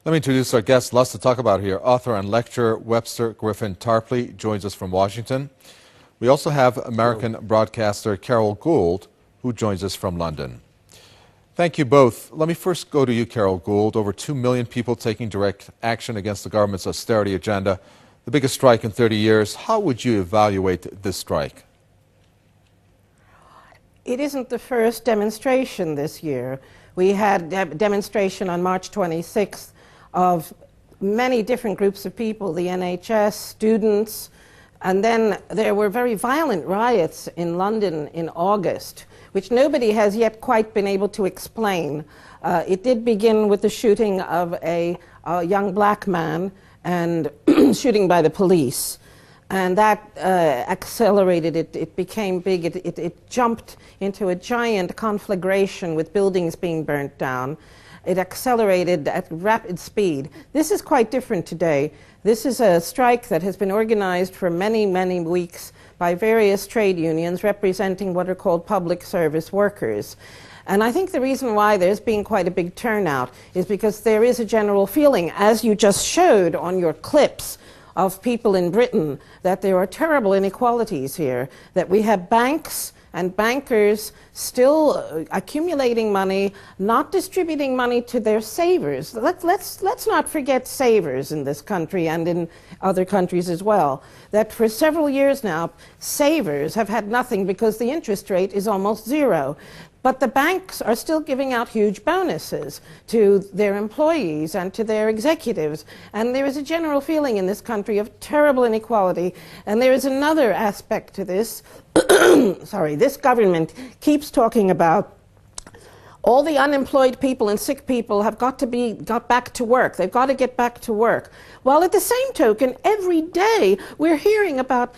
Let me introduce our guest. Lots to talk about here. Author and lecturer Webster Tarpley joins us from Washington. We also have American broadcaster Carol Gould, who joins us from London. Thank you both. Let me first go to you, Carol Gould. Over 2 million people taking direct action against the government's austerity agenda, the biggest strike in 30 years. How would you evaluate this strike? It isn't the first demonstration this year. We had a demonstration on March 26th of many different groups of people, the NHS, students, and then there were very violent riots in London in August, which nobody has yet quite been able to explain. It did begin with the shooting of a young black man and shooting by the police. And that accelerated, it became big, it jumped into a giant conflagration with buildings being burnt down. It accelerated at rapid speed. This is quite different today. This is a strike that has been organized for many, many weeks by various trade unions representing what are called public service workers. And I think the reason why there's been quite a big turnout is because there is a general feeling, as you just showed on your clips, of people in Britain, that there are terrible inequalities here, that we have banks and bankers still accumulating money, not distributing money to their savers. Let's not forget savers in this country and in other countries as well, that for several years now, savers have had nothing because the interest rate is almost zero. But the banks are still giving out huge bonuses to their employees and to their executives. And there is a general feeling in this country of terrible inequality. And there is another aspect to this. Sorry, this government keeps talking about all the unemployed people and sick people have got back to work. They've got to get back to work. Well, at the same token, every day we're hearing about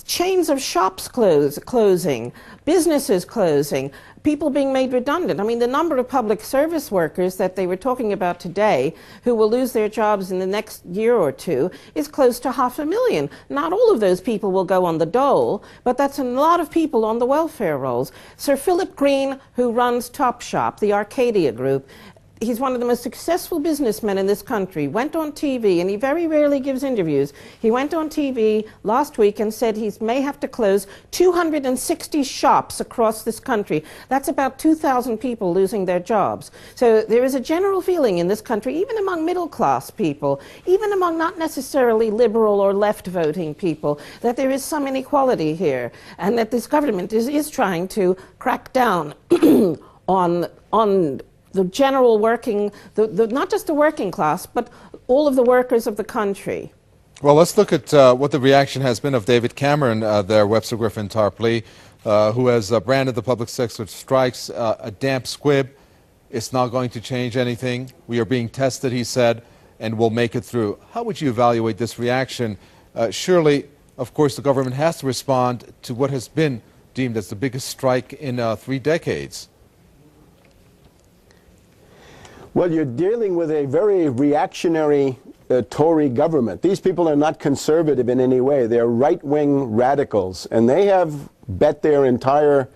chains of shops closing, businesses closing, people being made redundant. I mean, the number of public service workers that they were talking about today who will lose their jobs in the next year or two is close to 500,000. Not all of those people will go on the dole, but that's a lot of people on the welfare rolls. Sir Philip Green, who runs Topshop, the Arcadia Group, he's one of the most successful businessmen in this country, went on TV, and he very rarely gives interviews. He went on TV last week and said he may have to close 260 shops across this country. That's about 2,000 people losing their jobs. So there is a general feeling in this country, even among middle-class people, even among not necessarily liberal or left-voting people, that there is some inequality here, and that this government is trying to crack down on the general working, not just the working class, but all of the workers of the country. Well, let's look at what the reaction has been of David Cameron there, Webster Tarpley, who has branded the public sector strikes a damp squib. It's not going to change anything. We are being tested, he said, and we'll make it through. How would you evaluate this reaction? Surely, of course, the government has to respond to what has been deemed as the biggest strike in 3 decades. Well, you're dealing with a very reactionary Tory government. These people are not conservative in any way. They're right-wing radicals, and they have bet their entire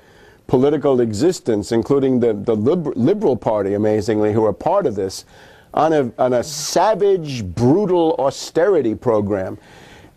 political existence, including the Liberal Party, amazingly, who are part of this, on a savage, brutal austerity program.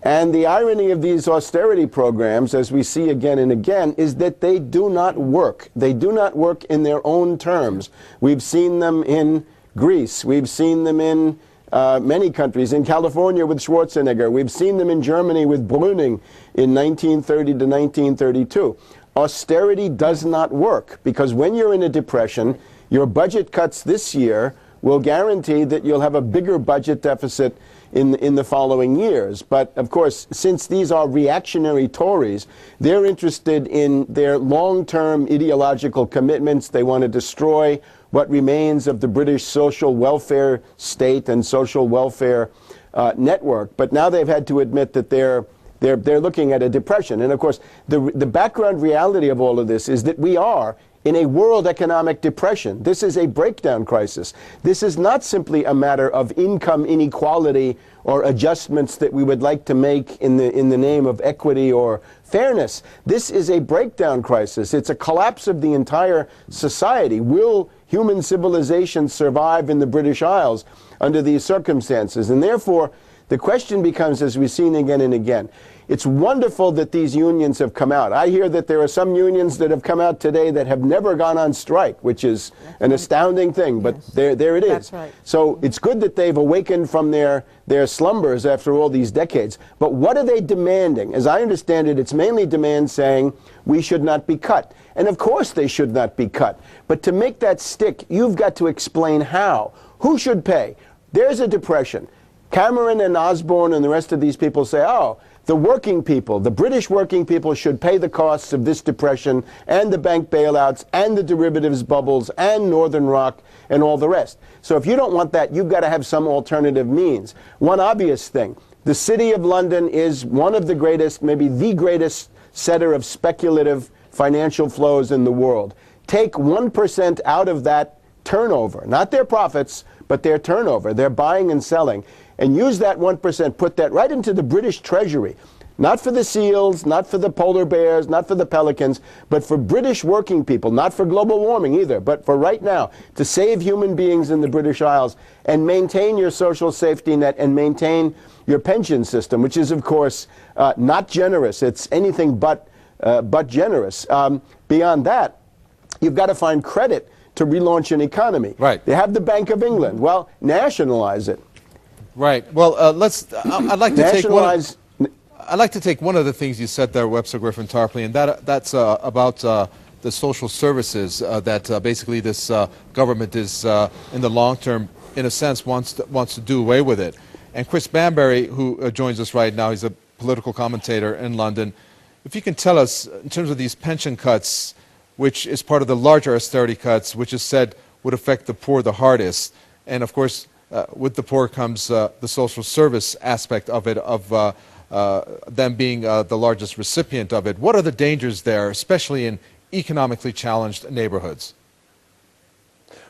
And the irony of these austerity programs, as we see again and again, is that they do not work. They do not work in their own terms. We've seen them in Greece. We've seen them in many countries. In California with Schwarzenegger. We've seen them in Germany with Brüning in 1930 to 1932. Austerity does not work because when you're in a depression, your budget cuts this year will guarantee that you'll have a bigger budget deficit in the following years. But of course, since these are reactionary Tories, they're interested in their long-term ideological commitments. They want to destroy what remains of the British social welfare state and social welfare network. But now they've had to admit that they're looking at a depression. And of course, the background reality of all of this is that we are in a world economic depression. This is a breakdown crisis. This is not simply a matter of income inequality or adjustments that we would like to make in the name of equity or fairness. This is a breakdown crisis. It's a collapse of the entire society. Will human civilization survive in the British Isles under these circumstances? And therefore, the question becomes, as we've seen again and again, it's wonderful that these unions have come out. I hear that there are some unions that have come out today that have never gone on strike, which is an astounding thing, but there it is. That's right. So it's good that they've awakened from their slumbers after all these decades. But what are they demanding? As I understand it, it's mainly demand saying we should not be cut. And of course they should not be cut. But to make that stick, you've got to explain how. Who should pay? There's a depression. Cameron and Osborne and the rest of these people say, oh, the working people, the British working people should pay the costs of this depression and the bank bailouts and the derivatives bubbles and Northern Rock and all the rest. So if you don't want that, you've got to have some alternative means. One obvious thing, the City of London is one of the greatest, maybe the greatest setter of speculative financial flows in the world. Take 1% out of that turnover, not their profits, but their turnover, their buying and selling, and use that 1%, put that right into the British Treasury. Not for the seals, not for the polar bears, not for the pelicans, but for British working people, not for global warming either, but for right now, to save human beings in the British Isles and maintain your social safety net and maintain your pension system, which is, of course, not generous. It's anything but generous. Beyond that, you've got to find credit to relaunch an economy. Right. They have the Bank of England. Well, nationalize it. Right. Well, I'd like to Nationalize. I'd like to take one of the things you said there, Webster Griffin Tarpley, and that's about the social services that basically this government is, in the long term, in a sense, wants to do away with it. And Chris Bamberry, who joins us right now, he's a political commentator in London. If you can tell us, in terms of these pension cuts, which is part of the larger austerity cuts, which is said would affect the poor the hardest, and of course, with the poor comes the social service aspect of it, of them being the largest recipient of it. What are the dangers there, especially in economically challenged neighborhoods?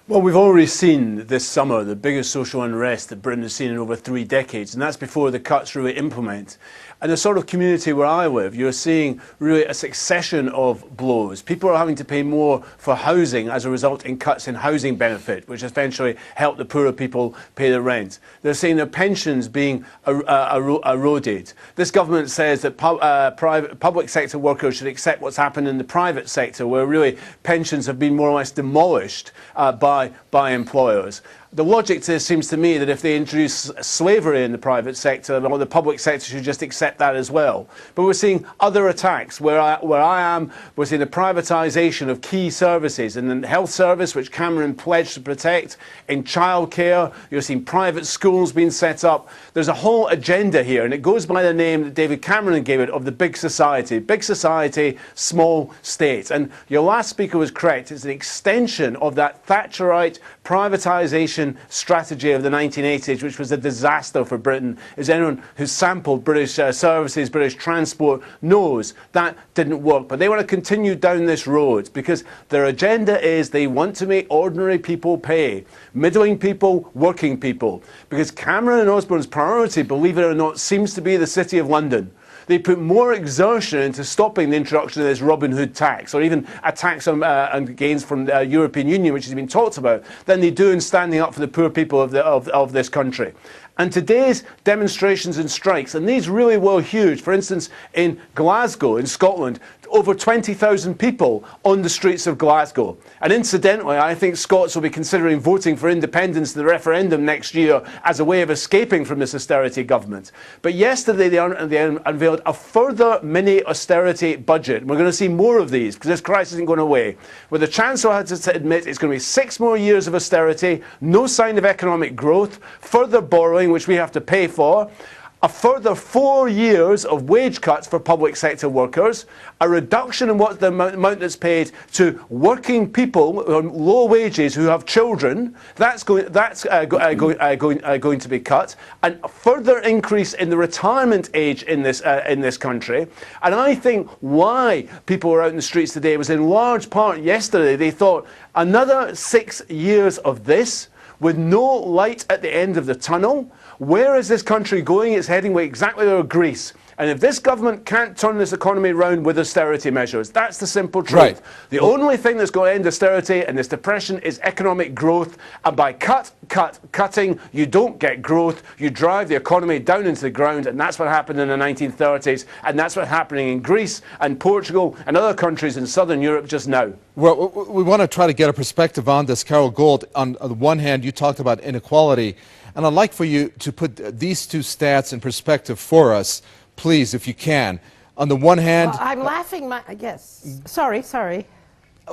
Well, we've already seen this summer the biggest social unrest that Britain has seen in over 3 decades, and that's before the cuts really implement. And the sort of community where I live, you're seeing really a succession of blows. People are having to pay more for housing as a result in cuts in housing benefit, which eventually help the poorer people pay the rent. They're seeing their pensions being eroded. This government says that public sector workers should accept what's happened in the private sector, where really pensions have been more or less demolished by employers. The logic to this seems to me that if they introduce slavery in the private sector, the public sector should just accept that as well. But we're seeing other attacks. Where I am, we're seeing the privatisation of key services. In the health service, which Cameron pledged to protect, in childcare, you're seeing private schools being set up. There's a whole agenda here, and it goes by the name that David Cameron gave it of the big society. Big society, small state. And your last speaker was correct. It's an extension of that Thatcherite privatisation strategy of the 1980s, which was a disaster for Britain. As anyone who's sampled British services, British transport, knows that didn't work. But they want to continue down this road because their agenda is they want to make ordinary people pay. Middling people, working people. Because Cameron and Osborne's priority, believe it or not, seems to be the City of London. They put more exertion into stopping the introduction of this Robin Hood tax, or even a tax on gains from the European Union, which has been talked about, than they do in standing up for the poor people of this country. And today's demonstrations and strikes, and these really were huge. For instance, in Glasgow, in Scotland, over 20,000 people on the streets of Glasgow. And incidentally, I think Scots will be considering voting for independence in the referendum next year as a way of escaping from this austerity government. But yesterday they unveiled a further mini austerity budget. And we're going to see more of these because this crisis isn't going away. Where the Chancellor had to admit it's going to be 6 more years of austerity, no sign of economic growth, further borrowing, which we have to pay for, a further 4 years of wage cuts for public sector workers, a reduction in what the amount that's paid to working people on low wages who have children. That's going to be cut, and a further increase in the retirement age in this country. And I think why people were out in the streets today was in large part yesterday they thought another 6 years of this with no light at the end of the tunnel. Where is this country going? It's heading exactly where Greece. And if this government can't turn this economy around with austerity measures, that's the simple truth. Right. The only thing that's going to end austerity and this depression is economic growth. And by cutting, you don't get growth. You drive the economy down into the ground. And that's what happened in the 1930s. And that's what's happening in Greece and Portugal and other countries in southern Europe just now. Well, we want to try to get a perspective on this. Carol Gold, on the one hand, you talked about inequality. And I'd like for you to put these two stats in perspective for us, please, if you can. On the one hand... Well, I'm laughing yes. Sorry.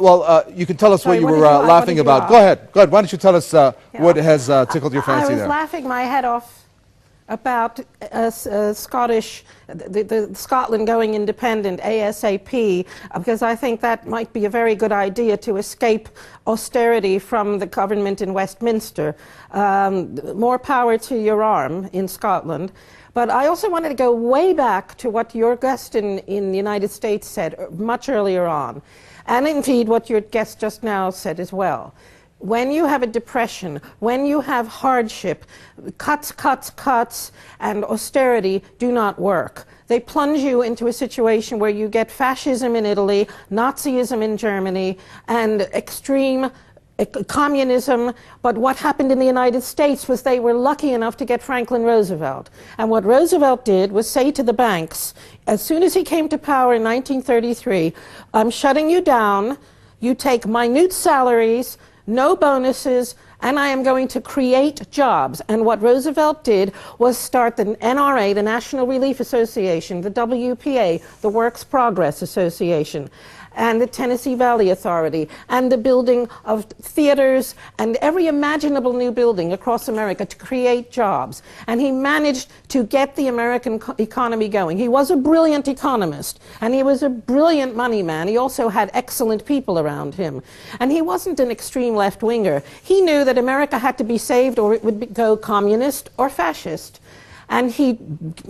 Well, you can tell us what you were laughing about. Go ahead. Why don't you tell us what has tickled your fancy there? I was laughing my head off about Scotland going independent ASAP, because I think that might be a very good idea to escape austerity from the government in Westminster. More power to your arm in Scotland. But I also wanted to go way back to what your guest in the United States said much earlier on, and indeed what your guest just now said as well. When you have a depression, when you have hardship, cuts, and austerity do not work. They plunge you into a situation where you get fascism in Italy, Nazism in Germany, and extreme communism. But what happened in the United States was they were lucky enough to get Franklin Roosevelt. And what Roosevelt did was say to the banks, as soon as he came to power in 1933, I'm shutting you down, you take minute salaries, no bonuses, and I am going to create jobs. And what Roosevelt did was start the NRA, the National Relief Association, the WPA, the Works Progress Association, and the Tennessee Valley Authority, and the building of theaters and every imaginable new building across America to create jobs. And he managed to get the American economy going. He was a brilliant economist, and he was a brilliant money man. He also had excellent people around him. And he wasn't an extreme left-winger. He knew that America had to be saved or it would go communist or fascist. And he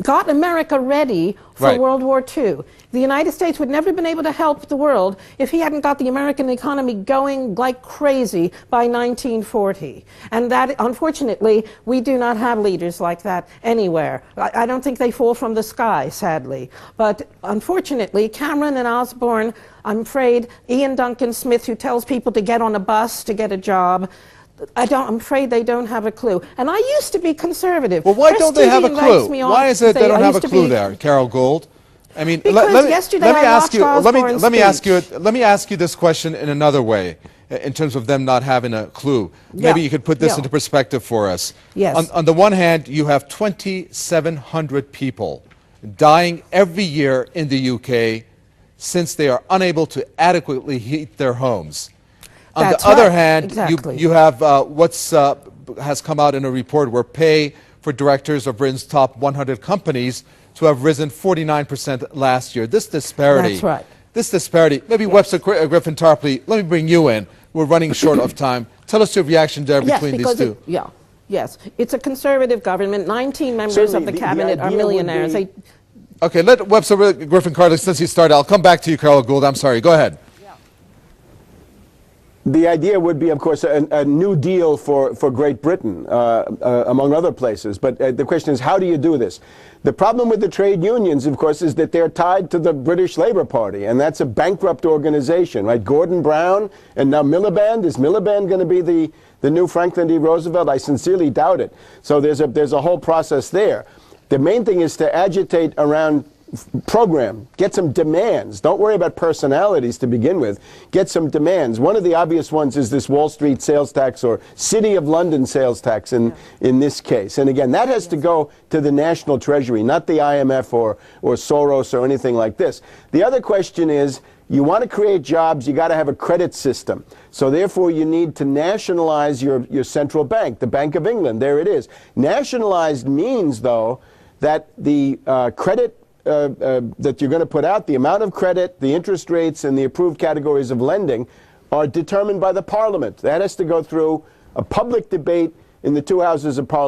got America ready for World War II. The United States would never have been able to help the world if he hadn't got the American economy going like crazy by 1940. And that, unfortunately, we do not have leaders like that anywhere. I don't think they fall from the sky, sadly. But unfortunately, Cameron and Osborne, I'm afraid, Ian Duncan Smith, who tells people to get on a bus to get a job, I'm afraid they don't have a clue. And I used to be conservative. Well, why don't they have a clue? Why is it they don't have a clue there, Carol Gold? I mean, let me ask you this question in another way, in terms of them not having a clue. Maybe you could put this into perspective for us. Yes. On the one hand, you have 2,700 people dying every year in the UK since they are unable to adequately heat their homes. On the other hand, you have has come out in a report where pay for directors of Britain's top 100 companies to have risen 49% last year. This disparity. That's right. This disparity. Maybe Webster Tarpley, let me bring you in. We're running short of time. Tell us your reaction there between these two. Yes, it's a conservative government. 19 members of the cabinet are millionaires. Okay, let Webster Tarpley, since he started, I'll come back to you, Carol Gould. I'm sorry. Go ahead. The idea would be, of course, a New Deal for Great Britain, among other places. But the question is, how do you do this? The problem with the trade unions, of course, is that they're tied to the British Labour Party, and that's a bankrupt organization, right? Gordon Brown and now Miliband. Is Miliband going to be the new Franklin D. Roosevelt? I sincerely doubt it. So there's a whole process there. The main thing is to agitate around program, get some demands. Don't worry about personalities to begin with. Get some demands. One of the obvious ones is this Wall Street sales tax, or City of London sales tax in this case. And again, that has to go to the national treasury, not the IMF or Soros or anything like this. The other question is, you want to create jobs, you got to have a credit system. So therefore you need to nationalize your central bank, the Bank of England. There it is. Nationalized means, though, that the credit that you're going to put out, the amount of credit, the interest rates, and the approved categories of lending are determined by the Parliament. That has to go through a public debate in the two houses of Parliament.